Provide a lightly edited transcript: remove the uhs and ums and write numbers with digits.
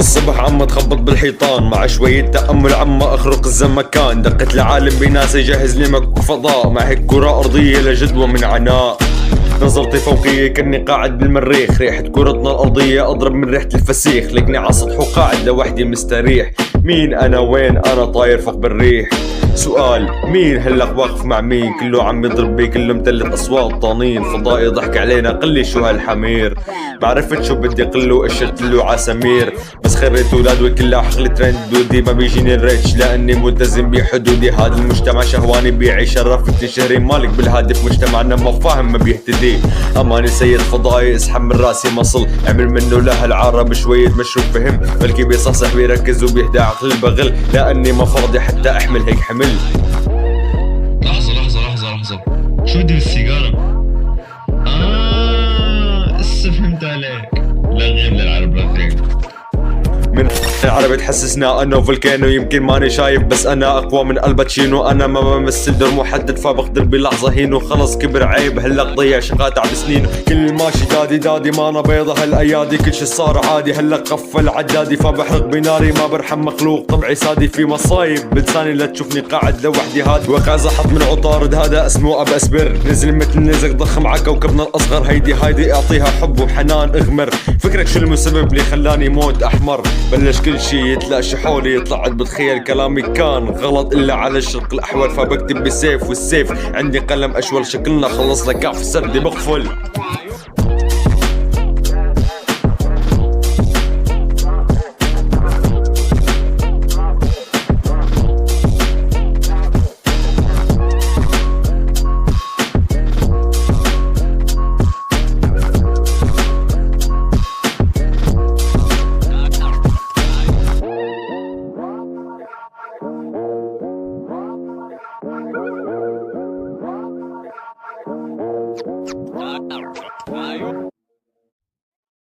الصبح عم تخبط بالحيطان، مع شوية تأمل عم أخرق الزمكان. دقت العالم بناس يجهز لي مكوك فضاء، مع هيك كرة أرضية لجدوى من عناء. نظرتي فوقية كأني قاعد بالمريخ، ريحة كرتنا الأرضية أضرب من ريحة الفسيخ. لكني على سطح وقاعد لوحدي مستريح. مين أنا وين أنا طاير فوق بالريح؟ سؤال مين هلق واقف مع مين؟ كله عم يضرب بي، كله مدلت اصوات طانين. فضائي ضحك علينا قلي شو هالحمير. بعرفت شو بدي قله، اشرت له عسمير. بس خريت اولاد وكلها حقل ترند دودي، ما بيجيني الريتش لاني ملتزم بحدودي. هذا المجتمع شهواني بيعيش شرفتي شهري، مالك بالهادف مجتمعنا ما فاهم ما بيهتدي. اماني سيد فضائي اسحب من راسي مصل، عمل منه لهالعرب شوية مشروب فهم. بلكي بيصحصح بيركز وبيهدى عقل البغل، لاني ما فاضي حتى احمل هيك حمل. لحظة شو بدي بالسيجارة؟ هسه فهمت عليك. لا غير للعرب لا غير من العربي تحسسنا انه فولكانو. يمكن ماني شايف بس انا اقوى من الباتشينو. انا ما بمثل دور محدد فبقدر بلحظه هينو. خلص كبر عيب هلا ضيع شقاه تعب سنين. كل ماشي دادي ما انا بيضه هالايادي. كل شي صار عادي هلا قفل عدادي، فبحرق بناري ما برحم مخلوق. طبعي سادي في مصايب بلساني لا تشوفني قاعد لوحدي هادي. وقع زحط من عطارد هذا اسمه ابا اسبر. نزل مثل نزق ضخم ع كوكبنا الاصغر. هيدي اعطيها حب وحنان اغمر. فكرك شو المسبب اللي خلاني موت احمر؟ بلش كل شي يتلاشى حولي، طلعت بتخيل كلامي كان غلط الا على الشرق الاحول. فبكتب بسيف والسيف عندي قلم اشول. شكلنا خلص لك في سردي بقفل.